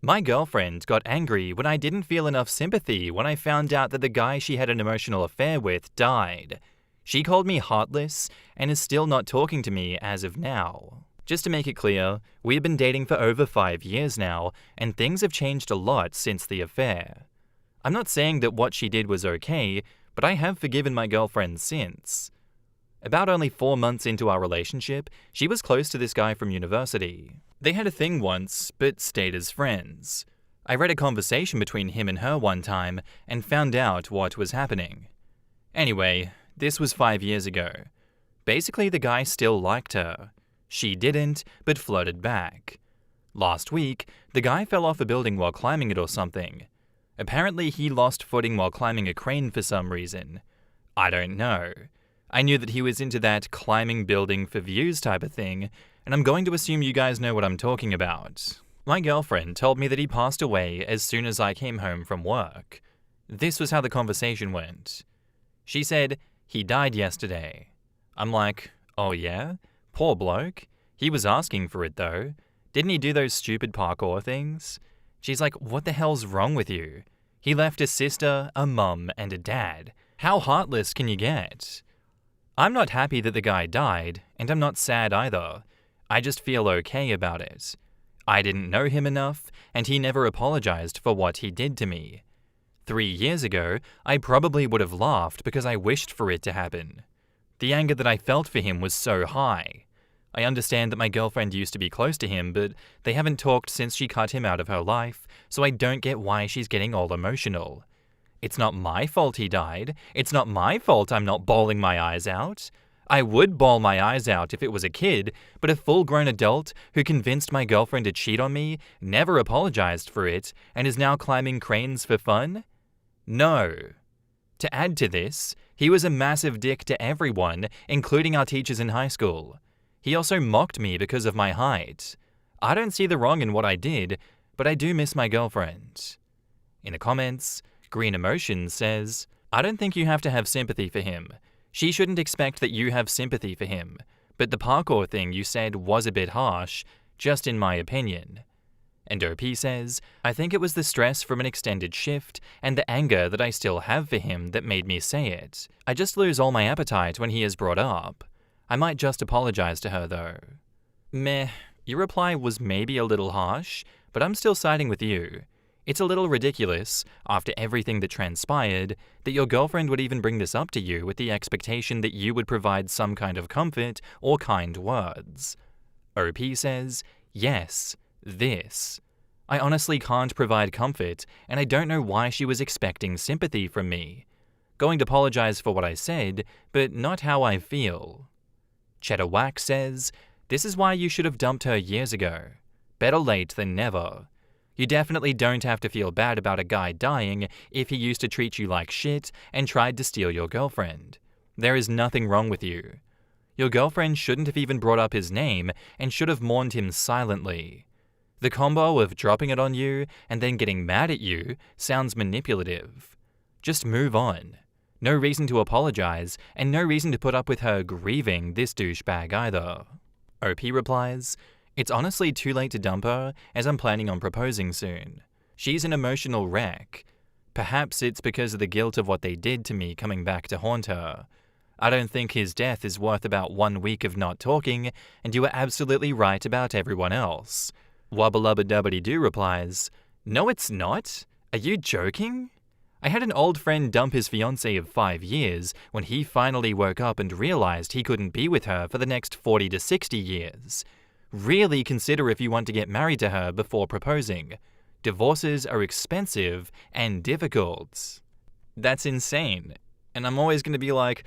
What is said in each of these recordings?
My girlfriend got angry when I didn't feel enough sympathy when I found out that the guy she had an emotional affair with died. She called me heartless and is still not talking to me as of now. Just to make it clear, we have been dating for over 5 years now, and things have changed a lot since the affair. I'm not saying that what she did was okay, but I have forgiven my girlfriend since. About only 4 months into our relationship, she was close to this guy from university. They had a thing once, but stayed as friends. I read a conversation between him and her one time and found out what was happening. Anyway, this was 5 years ago. Basically, the guy still liked her. She didn't, but flirted back. Last week, the guy fell off a building while climbing it or something. Apparently, he lost footing while climbing a crane for some reason. I don't know. I knew that he was into that climbing building for views type of thing, and I'm going to assume you guys know what I'm talking about. My girlfriend told me that he passed away as soon as I came home from work. This was how the conversation went. She said, "He died yesterday." I'm like, "Oh yeah? Poor bloke. He was asking for it though. Didn't he do those stupid parkour things?" She's like, "What the hell's wrong with you? He left a sister, a mum, and a dad. How heartless can you get?" I'm not happy that the guy died, and I'm not sad either. I just feel okay about it. I didn't know him enough, and he never apologized for what he did to me. 3 years ago, I probably would have laughed because I wished for it to happen. The anger that I felt for him was so high. I understand that my girlfriend used to be close to him, but they haven't talked since she cut him out of her life, so I don't get why she's getting all emotional. It's not my fault he died. It's not my fault I'm not bawling my eyes out. I would bawl my eyes out if it was a kid, but a full-grown adult who convinced my girlfriend to cheat on me, never apologized for it, and is now climbing cranes for fun? No. To add to this, he was a massive dick to everyone, including our teachers in high school. He also mocked me because of my height. I don't see the wrong in what I did, but I do miss my girlfriend. In the comments, Green Emotions says, "I don't think you have to have sympathy for him. She shouldn't expect that you have sympathy for him, but the parkour thing you said was a bit harsh, just in my opinion." And OP says, "I think it was the stress from an extended shift and the anger that I still have for him that made me say it. I just lose all my appetite when he is brought up. I might just apologize to her though." Meh, your reply was maybe a little harsh, but I'm still siding with you. It's a little ridiculous, after everything that transpired, that your girlfriend would even bring this up to you with the expectation that you would provide some kind of comfort or kind words. OP says, "Yes, this. I honestly can't provide comfort, and I don't know why she was expecting sympathy from me. Going to apologize for what I said, but not how I feel." Cheddar Wax says, "This is why you should have dumped her years ago. Better late than never. You definitely don't have to feel bad about a guy dying if he used to treat you like shit and tried to steal your girlfriend. There is nothing wrong with you. Your girlfriend shouldn't have even brought up his name and should have mourned him silently. The combo of dropping it on you and then getting mad at you sounds manipulative. Just move on. No reason to apologize, and no reason to put up with her grieving this douchebag either." OP replies, "It's honestly too late to dump her, as I'm planning on proposing soon. She's an emotional wreck. Perhaps it's because of the guilt of what they did to me coming back to haunt her. I don't think his death is worth about 1 week of not talking, and you are absolutely right about everyone else." Wubba-lubba-dubbity-doo replies, "No it's not. Are you joking? I had an old friend dump his fiancée of 5 years when he finally woke up and realized he couldn't be with her for the next 40 to 60 years. Really consider if you want to get married to her before proposing. Divorces are expensive and difficult." That's insane. And I'm always going to be like,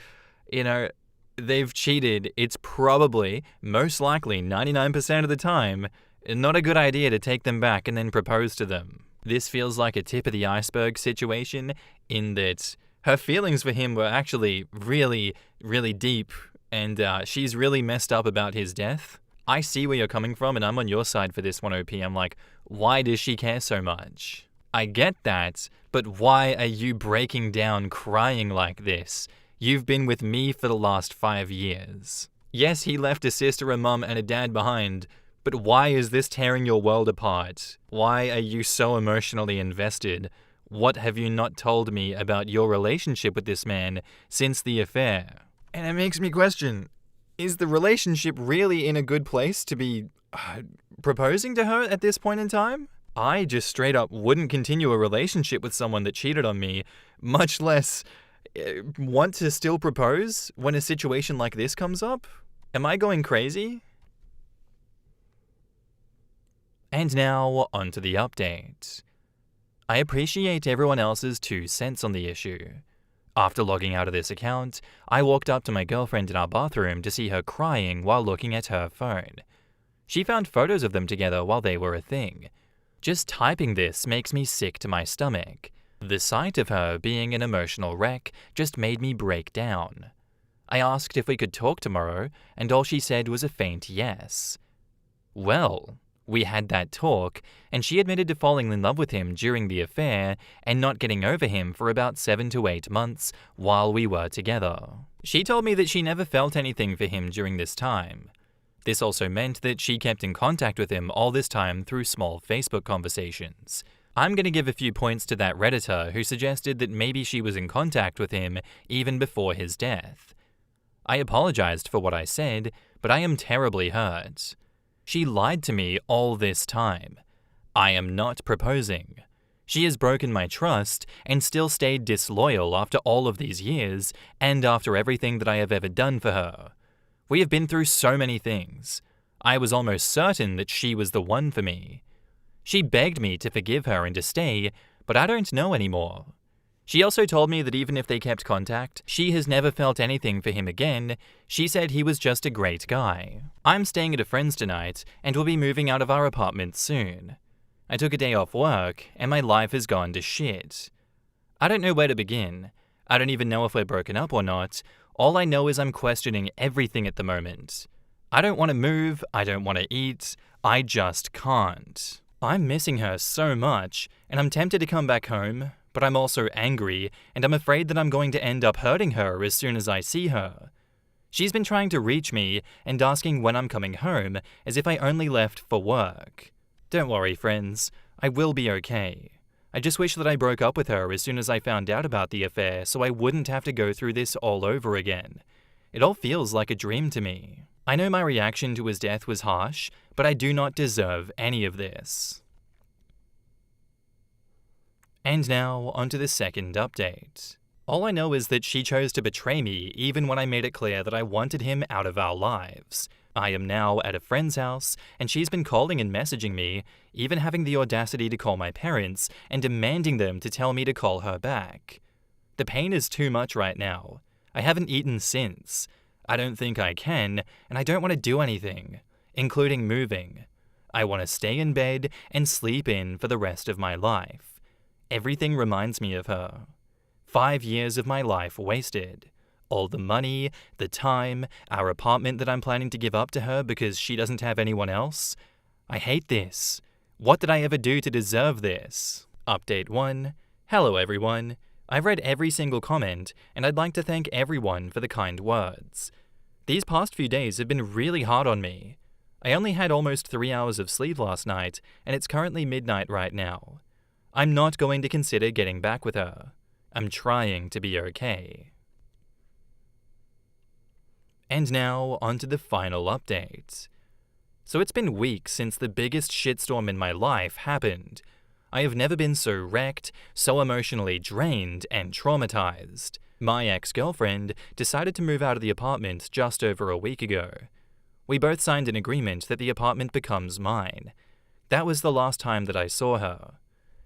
they've cheated. It's probably, most likely, 99% of the time, not a good idea to take them back and then propose to them. This feels like a tip of the iceberg situation in that her feelings for him were actually really, really deep, and she's really messed up about his death. I see where you're coming from, and I'm on your side for this one, OP. I'm like, why does she care so much? I get that, but why are you breaking down crying like this? You've been with me for the last 5 years. Yes, he left a sister, a mum, and a dad behind, But why is this tearing your world apart? Why are you so emotionally invested? What have you not told me about your relationship with this man since the affair? And it makes me question, is the relationship really in a good place to be proposing to her at this point in time? I just straight up wouldn't continue a relationship with someone that cheated on me, much less want to still propose when a situation like this comes up. Am I going crazy? And now, on to the update. I appreciate everyone else's 2 cents on the issue. After logging out of this account, I walked up to my girlfriend in our bathroom to see her crying while looking at her phone. She found photos of them together while they were a thing. Just typing this makes me sick to my stomach. The sight of her being an emotional wreck just made me break down. I asked if we could talk tomorrow, and all she said was a faint yes. Well, we had that talk, and she admitted to falling in love with him during the affair and not getting over him for about 7 to 8 months while we were together. She told me that she never felt anything for him during this time. This also meant that she kept in contact with him all this time through small Facebook conversations. I'm going to give a few points to that Redditor who suggested that maybe she was in contact with him even before his death. I apologized for what I said, but I am terribly hurt. She lied to me all this time. I am not proposing. She has broken my trust and still stayed disloyal after all of these years and after everything that I have ever done for her. We have been through so many things. I was almost certain that she was the one for me. She begged me to forgive her and to stay, but I don't know anymore. She also told me that even if they kept contact, she has never felt anything for him again. She said he was just a great guy. I'm staying at a friend's tonight and will be moving out of our apartment soon. I took a day off work and my life has gone to shit. I don't know where to begin. I don't even know if we're broken up or not. All I know is I'm questioning everything at the moment. I don't want to move, I don't want to eat, I just can't. I'm missing her so much, and I'm tempted to come back home, but I'm also angry, and I'm afraid that I'm going to end up hurting her as soon as I see her. She's been trying to reach me and asking when I'm coming home, as if I only left for work. Don't worry, friends, I will be okay. I just wish that I broke up with her as soon as I found out about the affair so I wouldn't have to go through this all over again. It all feels like a dream to me. I know my reaction to his death was harsh, but I do not deserve any of this. And now, onto the second update. All I know is that she chose to betray me even when I made it clear that I wanted him out of our lives. I am now at a friend's house, and she's been calling and messaging me, even having the audacity to call my parents and demanding them to tell me to call her back. The pain is too much right now. I haven't eaten since. I don't think I can, and I don't want to do anything, including moving. I want to stay in bed and sleep in for the rest of my life. Everything reminds me of her. 5 years of my life wasted. All the money, the time, our apartment that I'm planning to give up to her because she doesn't have anyone else. I hate this. What did I ever do to deserve this? Update 1. Hello everyone. I've read every single comment, and I'd like to thank everyone for the kind words. These past few days have been really hard on me. I only had almost 3 hours of sleep last night, and it's currently midnight right now. I'm not going to consider getting back with her. I'm trying to be okay. And now, onto the final update. So it's been weeks since the biggest shitstorm in my life happened. I have never been so wrecked, so emotionally drained and traumatized. My ex-girlfriend decided to move out of the apartment just over a week ago. We both signed an agreement that the apartment becomes mine. That was the last time that I saw her.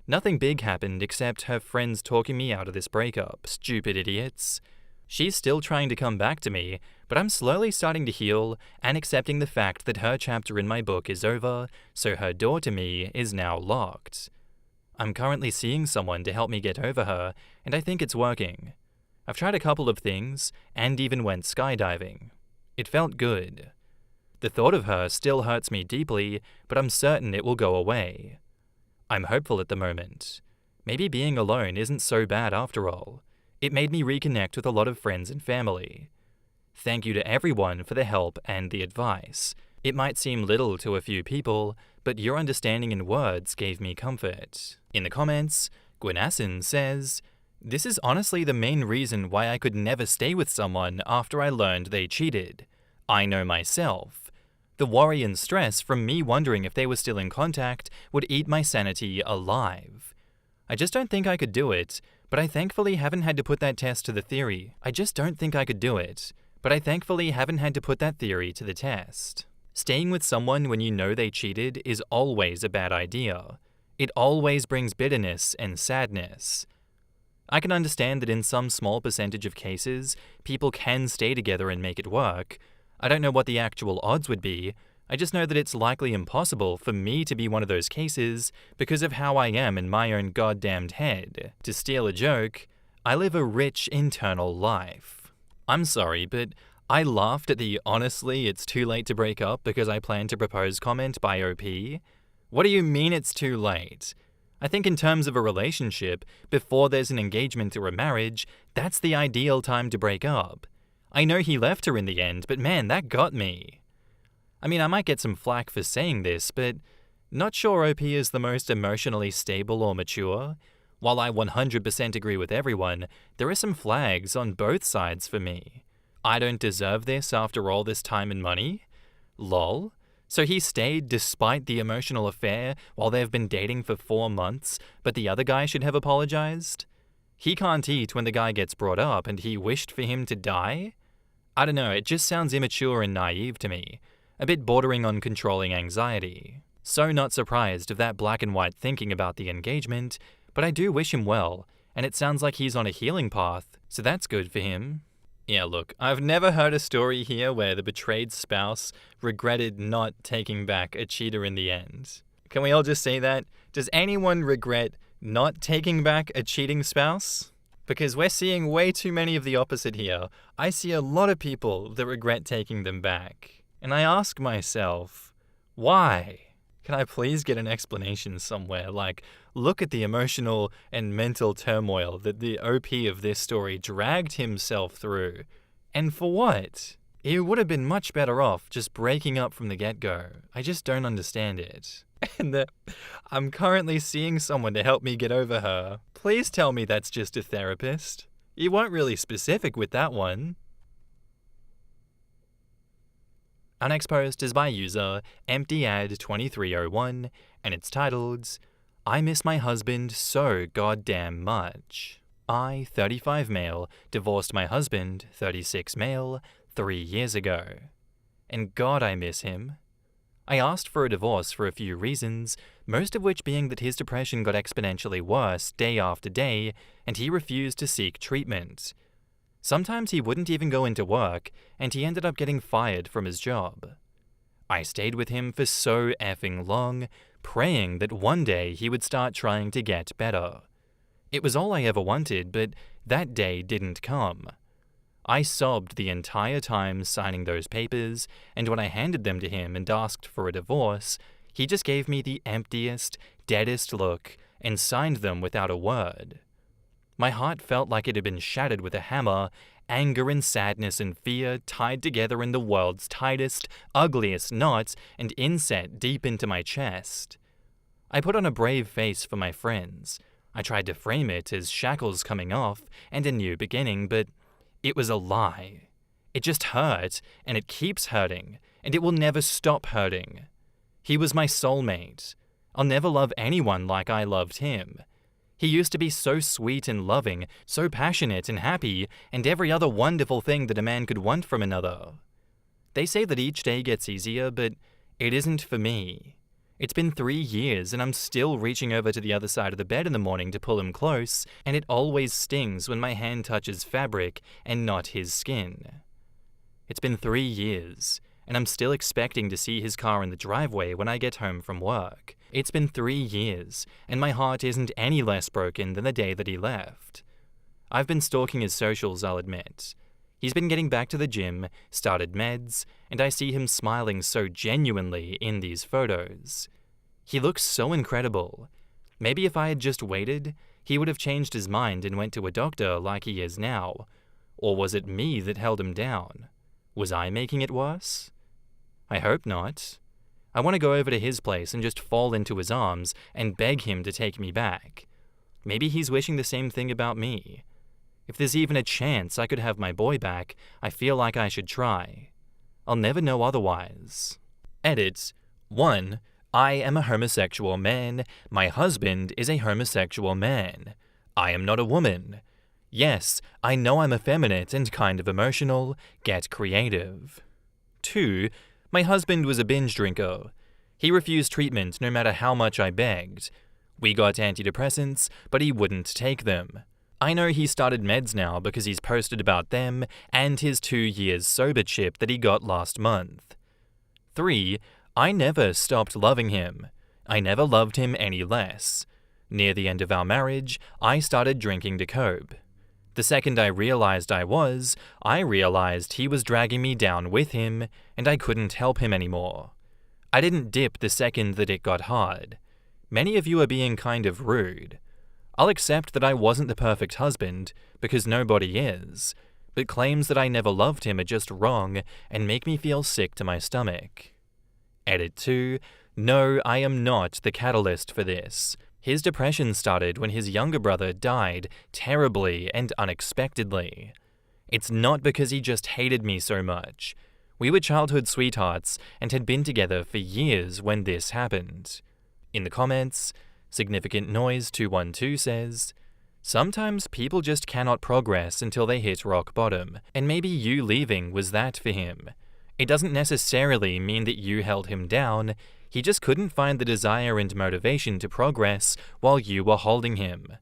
Nothing big happened except her friends talking me out of this breakup, stupid idiots. She's still trying to come back to me, but I'm slowly starting to heal and accepting the fact that her chapter in my book is over, so her door to me is now locked. I'm currently seeing someone to help me get over her, and I think it's working. I've tried a couple of things, and even went skydiving. It felt good. The thought of her still hurts me deeply, but I'm certain it will go away. I'm hopeful at the moment. Maybe being alone isn't so bad after all. It made me reconnect with a lot of friends and family. Thank you to everyone for the help and the advice. It might seem little to a few people, but your understanding in words gave me comfort. In the comments, Gwynasson says, "This is honestly the main reason why I could never stay with someone after I learned they cheated. I know myself. The worry and stress from me wondering if they were still in contact would eat my sanity alive. I just don't think I could do it, but I thankfully haven't had to put that test to the theory. I just don't think I could do it, but I thankfully haven't had to put that theory to the test. Staying with someone when you know they cheated is always a bad idea. It always brings bitterness and sadness. I can understand that in some small percentage of cases, people can stay together and make it work. I don't know what the actual odds would be. I just know that it's likely impossible for me to be one of those cases because of how I am in my own goddamned head. To steal a joke, I live a rich internal life." I'm sorry, but I laughed at the "honestly, it's too late to break up because I plan to propose" comment by OP. What do you mean it's too late? I think in terms of a relationship, before there's an engagement or a marriage, that's the ideal time to break up. I know he left her in the end, but man, that got me. I mean, I might get some flack for saying this, but not sure OP is the most emotionally stable or mature. While I 100% agree with everyone, there are some flags on both sides for me. I don't deserve this after all this time and money? Lol. So he stayed despite the emotional affair while they've been dating for 4 months, but the other guy should have apologized? He can't eat when the guy gets brought up and he wished for him to die? I don't know, it just sounds immature and naive to me. A bit bordering on controlling anxiety. So not surprised of that black and white thinking about the engagement, but I do wish him well, and it sounds like he's on a healing path, so that's good for him. Yeah, look, I've never heard a story here where the betrayed spouse regretted not taking back a cheater in the end. Can we all just say that? Does anyone regret not taking back a cheating spouse? Because we're seeing way too many of the opposite here. I see a lot of people that regret taking them back. And I ask myself, why? Can I please get an explanation somewhere? Like, look at the emotional and mental turmoil that the OP of this story dragged himself through. And for what? He would have been much better off just breaking up from the get-go. I just don't understand it. And I'm currently seeing someone to help me get over her. Please tell me that's just a therapist. You weren't really specific with that one. Our next post is by user EmptyAd2301, and it's titled, "I miss my husband so goddamn much. I, 35 male, divorced my husband, 36 male, 3 years ago. And God, I miss him. I asked for a divorce for a few reasons, most of which being that his depression got exponentially worse day after day, and he refused to seek treatment. Sometimes he wouldn't even go into work, and he ended up getting fired from his job. I stayed with him for so effing long, praying that one day he would start trying to get better. It was all I ever wanted, but that day didn't come. I sobbed the entire time signing those papers, and when I handed them to him and asked for a divorce, he just gave me the emptiest, deadest look and signed them without a word. My heart felt like it had been shattered with a hammer, anger and sadness and fear tied together in the world's tightest, ugliest knots and inset deep into my chest. I put on a brave face for my friends. I tried to frame it as shackles coming off and a new beginning, but it was a lie. It just hurt, and it keeps hurting, and it will never stop hurting. He was my soulmate. I'll never love anyone like I loved him. He used to be so sweet and loving, so passionate and happy, and every other wonderful thing that a man could want from another. They say that each day gets easier, but it isn't for me. It's been 3 years, and I'm still reaching over to the other side of the bed in the morning to pull him close, and it always stings when my hand touches fabric and not his skin. It's been 3 years, and I'm still expecting to see his car in the driveway when I get home from work. It's been 3 years, and my heart isn't any less broken than the day that he left. I've been stalking his socials, I'll admit. He's been getting back to the gym, started meds, and I see him smiling so genuinely in these photos. He looks so incredible. Maybe if I had just waited, he would have changed his mind and went to a doctor like he is now. Or was it me that held him down? Was I making it worse? I hope not. I want to go over to his place and just fall into his arms and beg him to take me back. Maybe he's wishing the same thing about me. If there's even a chance I could have my boy back, I feel like I should try. I'll never know otherwise. Edit. 1. I am a homosexual man. My husband is a homosexual man. I am not a woman. Yes, I know I'm effeminate and kind of emotional. Get creative. 2. My husband was a binge drinker. He refused treatment no matter how much I begged. We got antidepressants, but he wouldn't take them. I know he started meds now because he's posted about them and his 2 years sober chip that he got last month. 3. I never stopped loving him. I never loved him any less. Near the end of our marriage, I started drinking to cope. The second I realized he was dragging me down with him, and I couldn't help him anymore. I didn't dip the second that it got hard. Many of you are being kind of rude. I'll accept that I wasn't the perfect husband, because nobody is, but claims that I never loved him are just wrong and make me feel sick to my stomach. Edit 2. No, I am not the catalyst for this. His depression started when his younger brother died terribly and unexpectedly. It's not because he just hated me so much. We were childhood sweethearts and had been together for years when this happened. In the comments, Significant Noise 212 says, sometimes people just cannot progress until they hit rock bottom, and maybe you leaving was that for him. It doesn't necessarily mean that you held him down. He just couldn't find the desire and motivation to progress while you were holding him.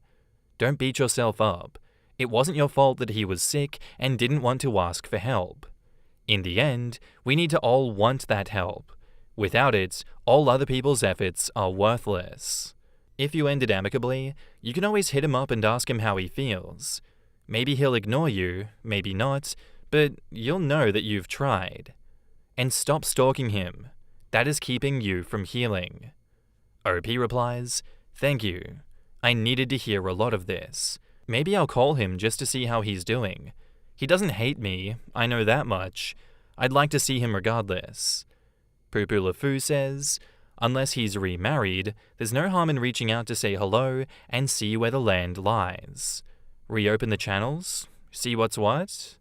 Don't beat yourself up. It wasn't your fault that he was sick and didn't want to ask for help. In the end, we need to all want that help. Without it, all other people's efforts are worthless. If you ended amicably, you can always hit him up and ask him how he feels. Maybe he'll ignore you, maybe not, but you'll know that you've tried. And stop stalking him. That is keeping you from healing. OP replies, thank you. I needed to hear a lot of this. Maybe I'll call him just to see how he's doing. He doesn't hate me, I know that much. I'd like to see him regardless. Poo-Poo LeFou says, unless he's remarried, there's no harm in reaching out to say hello and see where the land lies. Reopen the channels? See what's what?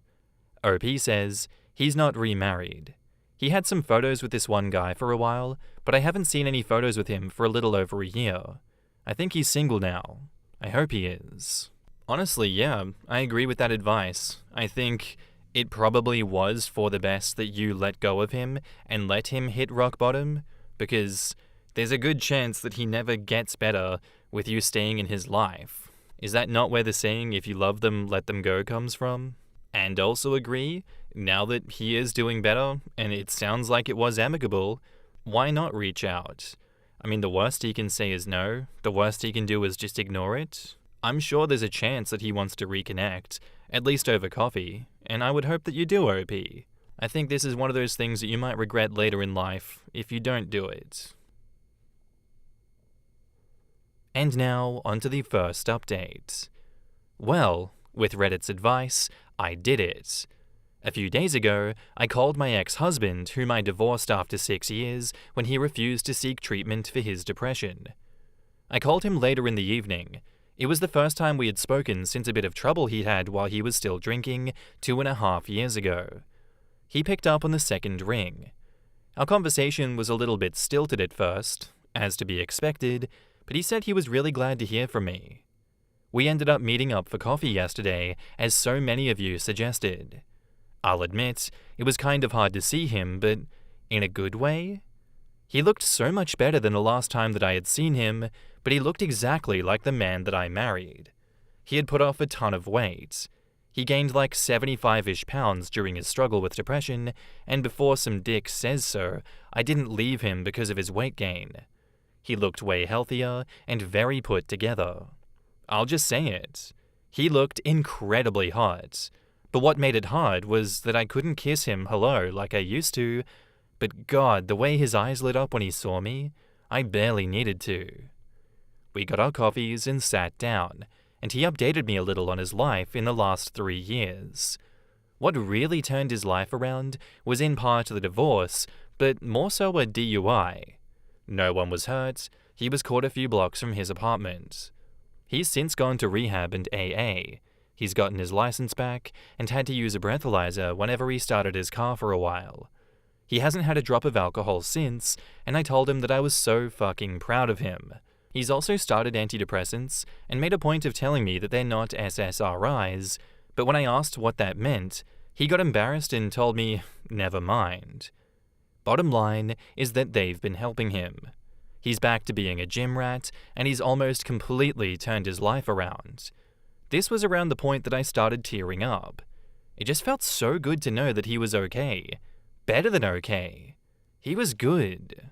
OP says, he's not remarried. He had some photos with this one guy for a while, but I haven't seen any photos with him for a little over a year. I think he's single now. I hope he is. Honestly, yeah, I agree with that advice. I think it probably was for the best that you let go of him and let him hit rock bottom, because there's a good chance that he never gets better with you staying in his life. Is that not where the saying, if you love them, let them go, comes from? And also agree, now that he is doing better, and it sounds like it was amicable, why not reach out? I mean, the worst he can say is no. The worst he can do is just ignore it. I'm sure there's a chance that he wants to reconnect, at least over coffee, and I would hope that you do, OP. I think this is one of those things that you might regret later in life if you don't do it. And now, onto the first update. Well, with Reddit's advice, I did it. A few days ago, I called my ex-husband, whom I divorced after 6 years, when he refused to seek treatment for his depression. I called him later in the evening. It was the first time we had spoken since a bit of trouble he had while he was still drinking 2.5 years ago. He picked up on the second ring. Our conversation was a little bit stilted at first, as to be expected, but he said he was really glad to hear from me. We ended up meeting up for coffee yesterday, as so many of you suggested. I'll admit, it was kind of hard to see him, but in a good way? He looked so much better than the last time that I had seen him, but he looked exactly like the man that I married. He had put off a ton of weight. He gained like 75-ish pounds during his struggle with depression, and before some dick says so, I didn't leave him because of his weight gain. He looked way healthier and very put together. I'll just say it. He looked incredibly hot. But what made it hard was that I couldn't kiss him hello like I used to, but God, the way his eyes lit up when he saw me, I barely needed to. We got our coffees and sat down, and he updated me a little on his life in the last 3 years. What really turned his life around was in part the divorce, but more so a DUI. No one was hurt, he was caught a few blocks from his apartment. He's since gone to rehab and AA. He's gotten his license back and had to use a breathalyzer whenever he started his car for a while. He hasn't had a drop of alcohol since, and I told him that I was so fucking proud of him. He's also started antidepressants and made a point of telling me that they're not SSRIs, but when I asked what that meant, he got embarrassed and told me, never mind. Bottom line is that they've been helping him. He's back to being a gym rat, and he's almost completely turned his life around. This was around the point that I started tearing up. It just felt so good to know that he was okay. Better than okay. He was good.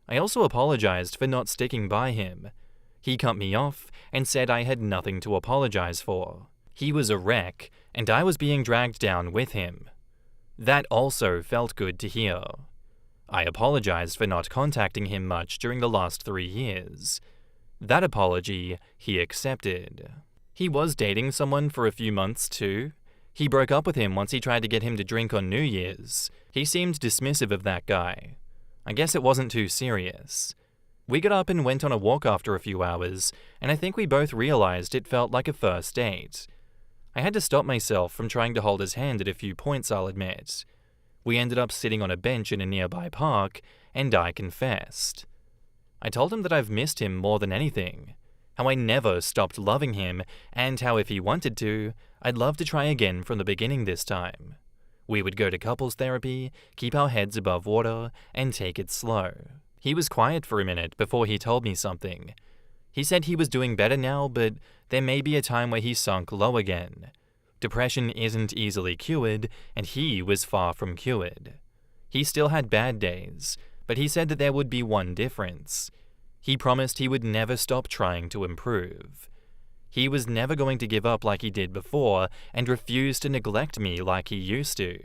I also apologized for not sticking by him. He cut me off and said I had nothing to apologize for. He was a wreck, and I was being dragged down with him. That also felt good to hear. I apologized for not contacting him much during the last 3 years. That apology he accepted. He was dating someone for a few months too. He broke up with him once he tried to get him to drink on New Year's. He seemed dismissive of that guy. I guess it wasn't too serious. We got up and went on a walk after a few hours, and I think we both realized it felt like a first date. I had to stop myself from trying to hold his hand at a few points, I'll admit. We ended up sitting on a bench in a nearby park, and I confessed. I told him that I've missed him more than anything, how I never stopped loving him, and how if he wanted to, I'd love to try again from the beginning this time. We would go to couples therapy, keep our heads above water, and take it slow. He was quiet for a minute before he told me something. He said he was doing better now, but there may be a time where he sunk low again. Depression isn't easily cured, and he was far from cured. He still had bad days, but he said that there would be one difference. He promised he would never stop trying to improve. He was never going to give up like he did before and refuse to neglect me like he used to.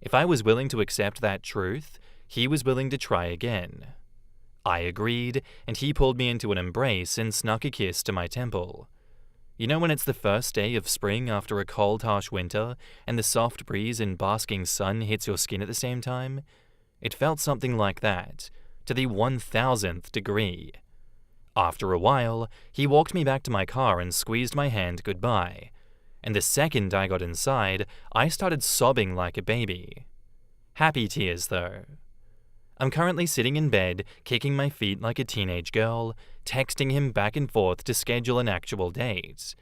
If I was willing to accept that truth, he was willing to try again. I agreed, and he pulled me into an embrace and snuck a kiss to my temple. You know when it's the first day of spring after a cold, harsh winter, and the soft breeze and basking sun hits your skin at the same time? It felt something like that, to the 1000th degree. After a while, he walked me back to my car and squeezed my hand goodbye. And the second I got inside, I started sobbing like a baby. Happy tears, though. I'm currently sitting in bed, kicking my feet like a teenage girl, texting him back and forth to schedule an actual date.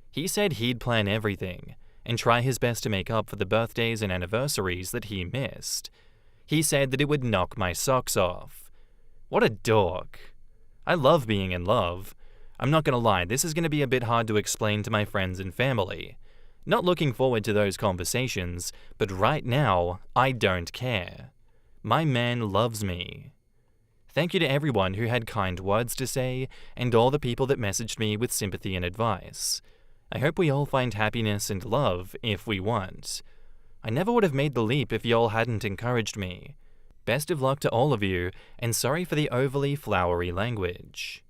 He said he'd plan everything, and try his best to make up for the birthdays and anniversaries that he missed. He said that it would knock my socks off. What a dork. I love being in love. I'm not gonna lie, this is gonna be a bit hard to explain to my friends and family. Not looking forward to those conversations, but right now, I don't care. My man loves me. Thank you to everyone who had kind words to say, and all the people that messaged me with sympathy and advice. I hope we all find happiness and love if we want. I never would have made the leap if y'all hadn't encouraged me. Best of luck to all of you, and sorry for the overly flowery language.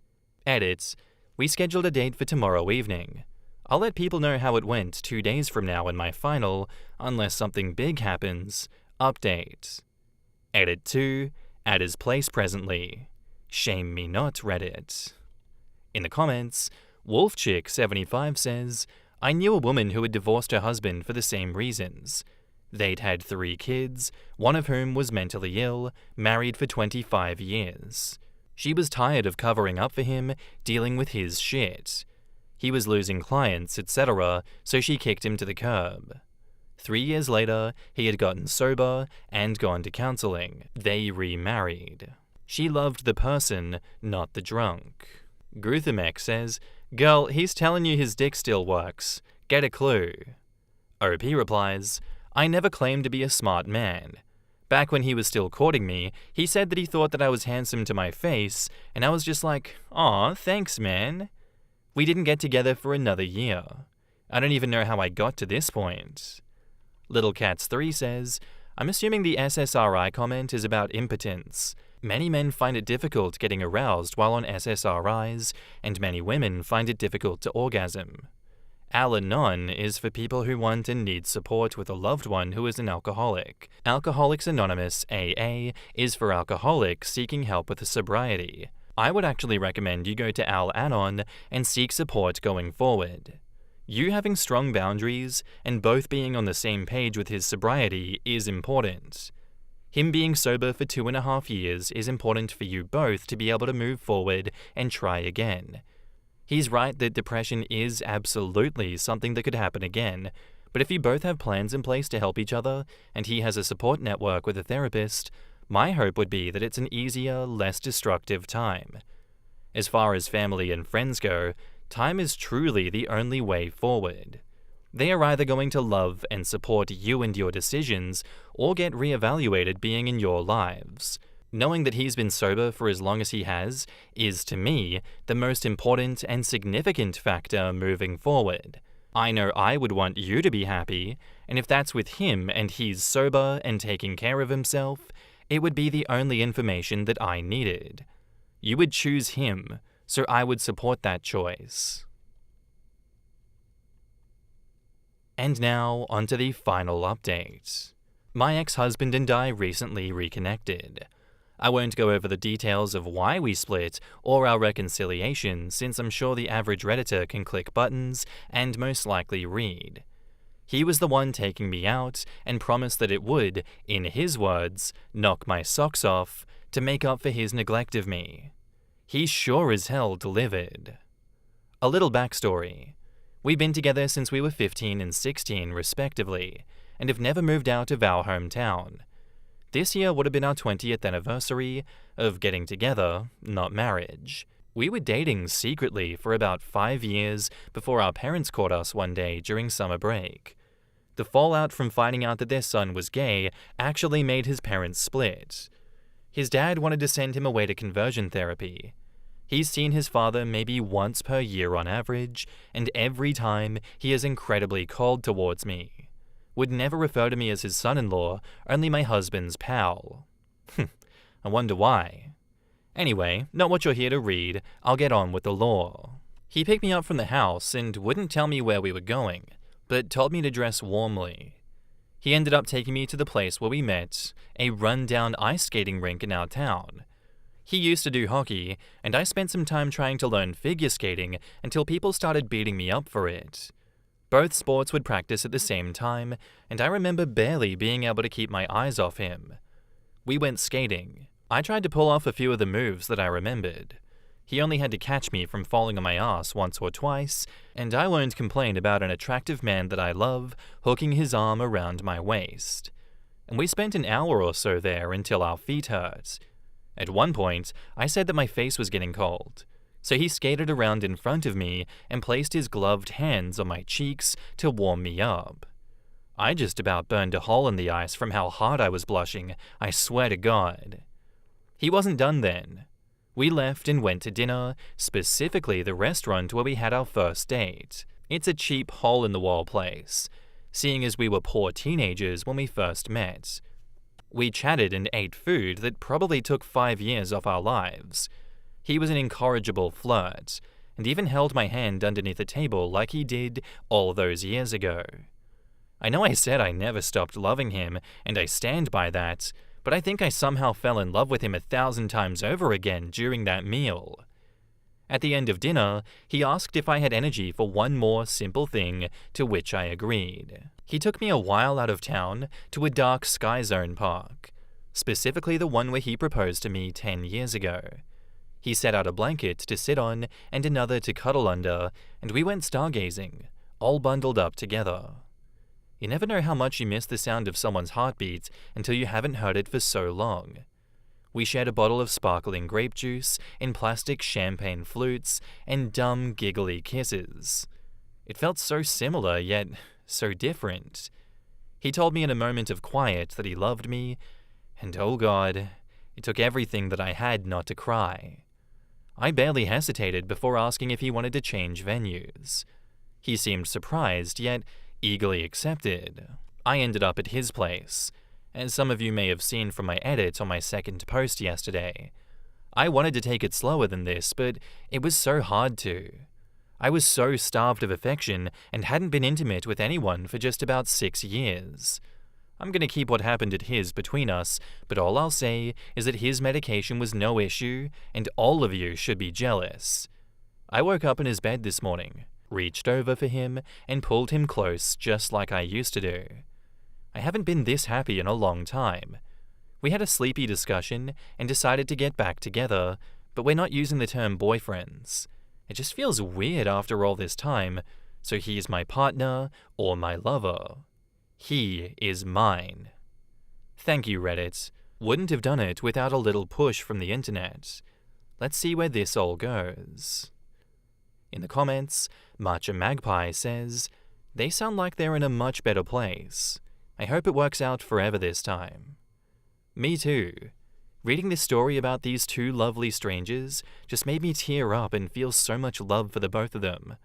Edit. We scheduled a date for tomorrow evening. I'll let people know how it went 2 days from now in my final, unless something big happens, update. Edit 2. At his place presently. Shame me not, Reddit. In the comments, WolfChick75 says, I knew a woman who had divorced her husband for the same reasons. They'd had 3 kids, one of whom was mentally ill, married for 25 years. She was tired of covering up for him, dealing with his shit. He was losing clients, etc., so she kicked him to the curb. 3 years later, he had gotten sober and gone to counseling. They remarried. She loved the person, not the drunk. Gruthamek says, Girl, he's telling you his dick still works. Get a clue. OP replies, I never claimed to be a smart man. Back when he was still courting me, he said that he thought that I was handsome to my face, and I was just like, aw, thanks, man. We didn't get together for another year. I don't even know how I got to this point. Little Cats 3 says, I'm assuming the SSRI comment is about impotence. Many men find it difficult getting aroused while on SSRIs, and many women find it difficult to orgasm. Al-Anon is for people who want and need support with a loved one who is an alcoholic. Alcoholics Anonymous AA is for alcoholics seeking help with sobriety. I would actually recommend you go to Al-Anon and seek support going forward. You having strong boundaries and both being on the same page with his sobriety is important. Him being sober for 2.5 years is important for you both to be able to move forward and try again. He's right that depression is absolutely something that could happen again, but if you both have plans in place to help each other, and he has a support network with a therapist, my hope would be that it's an easier, less destructive time. As far as family and friends go, time is truly the only way forward. They are either going to love and support you and your decisions, or get reevaluated being in your lives. Knowing that he's been sober for as long as he has is, to me, the most important and significant factor moving forward. I know I would want you to be happy, and if that's with him and he's sober and taking care of himself, it would be the only information that I needed. You would choose him, so I would support that choice. And now, onto the final update. My ex-husband and I recently reconnected. I won't go over the details of why we split or our reconciliation, since I'm sure the average Redditor can click buttons and most likely read. He was the one taking me out and promised that it would, in his words, knock my socks off to make up for his neglect of me. He sure as hell delivered. A little backstory. We've been together since we were 15 and 16 respectively, and have never moved out of our hometown. This year would have been our 20th anniversary of getting together, not marriage. We were dating secretly for about 5 years before our parents caught us one day during summer break. The fallout from finding out that their son was gay actually made his parents split. His dad wanted to send him away to conversion therapy. He's seen his father maybe once per year on average, and every time he is incredibly cold towards me. Would never refer to me as his son-in-law, only my husband's pal. I wonder why. Anyway, not what you're here to read, I'll get on with the law. He picked me up from the house and wouldn't tell me where we were going, but told me to dress warmly. He ended up taking me to the place where we met, a run-down ice skating rink in our town. He used to do hockey, and I spent some time trying to learn figure skating until people started beating me up for it. Both sports would practice at the same time, and I remember barely being able to keep my eyes off him. We went skating. I tried to pull off a few of the moves that I remembered. He only had to catch me from falling on my ass once or twice, and I won't complain about an attractive man that I love hooking his arm around my waist. And we spent an hour or so there until our feet hurt. At one point, I said that my face was getting cold. So he skated around in front of me and placed his gloved hands on my cheeks to warm me up. I just about burned a hole in the ice from how hard I was blushing, I swear to God. He wasn't done then. We left and went to dinner, specifically the restaurant where we had our first date. It's a cheap hole-in-the-wall place, seeing as we were poor teenagers when we first met. We chatted and ate food that probably took 5 years off our lives. He was an incorrigible flirt, and even held my hand underneath the table like he did all those years ago. I know I said I never stopped loving him, and I stand by that, but I think I somehow fell in love with him 1,000 times over again during that meal. At the end of dinner, he asked if I had energy for one more simple thing, to which I agreed. He took me a while out of town to a dark sky zone park, specifically the one where he proposed to me 10 years ago. He set out a blanket to sit on and another to cuddle under, and we went stargazing, all bundled up together. You never know how much you miss the sound of someone's heartbeat until you haven't heard it for so long. We shared a bottle of sparkling grape juice in plastic champagne flutes and dumb, giggly kisses. It felt so similar, yet so different. He told me in a moment of quiet that he loved me, and oh God, it took everything that I had not to cry. I barely hesitated before asking if he wanted to change venues. He seemed surprised, yet eagerly accepted. I ended up at his place, as some of you may have seen from my edit on my second post yesterday. I wanted to take it slower than this, but it was so hard to. I was so starved of affection and hadn't been intimate with anyone for just about 6 years. I'm gonna keep what happened at his between us, but all I'll say is that his medication was no issue, and all of you should be jealous. I woke up in his bed this morning, reached over for him, and pulled him close just like I used to do. I haven't been this happy in a long time. We had a sleepy discussion and decided to get back together, but we're not using the term boyfriends. It just feels weird after all this time, so he's my partner or my lover. He is mine. Thank you, Reddit. Wouldn't have done it without a little push from the internet. Let's see where this all goes. In the comments, Matcha Magpie says, "They sound like they're in a much better place. I hope it works out forever this time." Me too. Reading this story about these two lovely strangers just made me tear up and feel so much love for the both of them.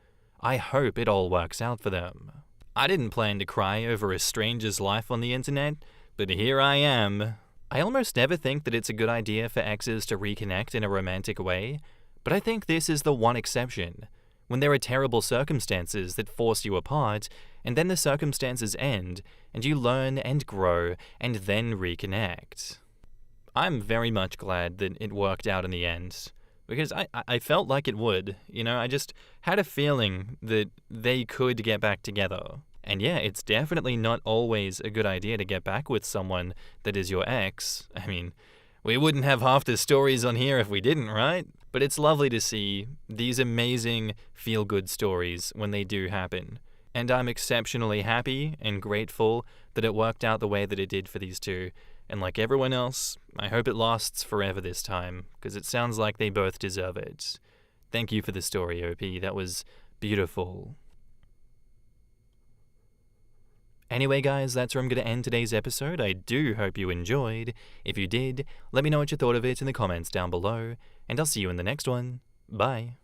I hope it all works out for them. I didn't plan to cry over a stranger's life on the internet, but here I am. I almost never think that it's a good idea for exes to reconnect in a romantic way, but I think this is the one exception, when there are terrible circumstances that force you apart, and then the circumstances end, and you learn and grow, and then reconnect. I'm very much glad that it worked out in the end, because I felt like it would. I just had a feeling that they could get back together. And yeah, it's definitely not always a good idea to get back with someone that is your ex. I mean, we wouldn't have half the stories on here if we didn't, right? But it's lovely to see these amazing feel-good stories when they do happen. And I'm exceptionally happy and grateful that it worked out the way that it did for these two. And like everyone else, I hope it lasts forever this time, because it sounds like they both deserve it. Thank you for the story, OP. That was beautiful. Anyway, guys, that's where I'm going to end today's episode. I do hope you enjoyed. If you did, let me know what you thought of it in the comments down below, and I'll see you in the next one. Bye.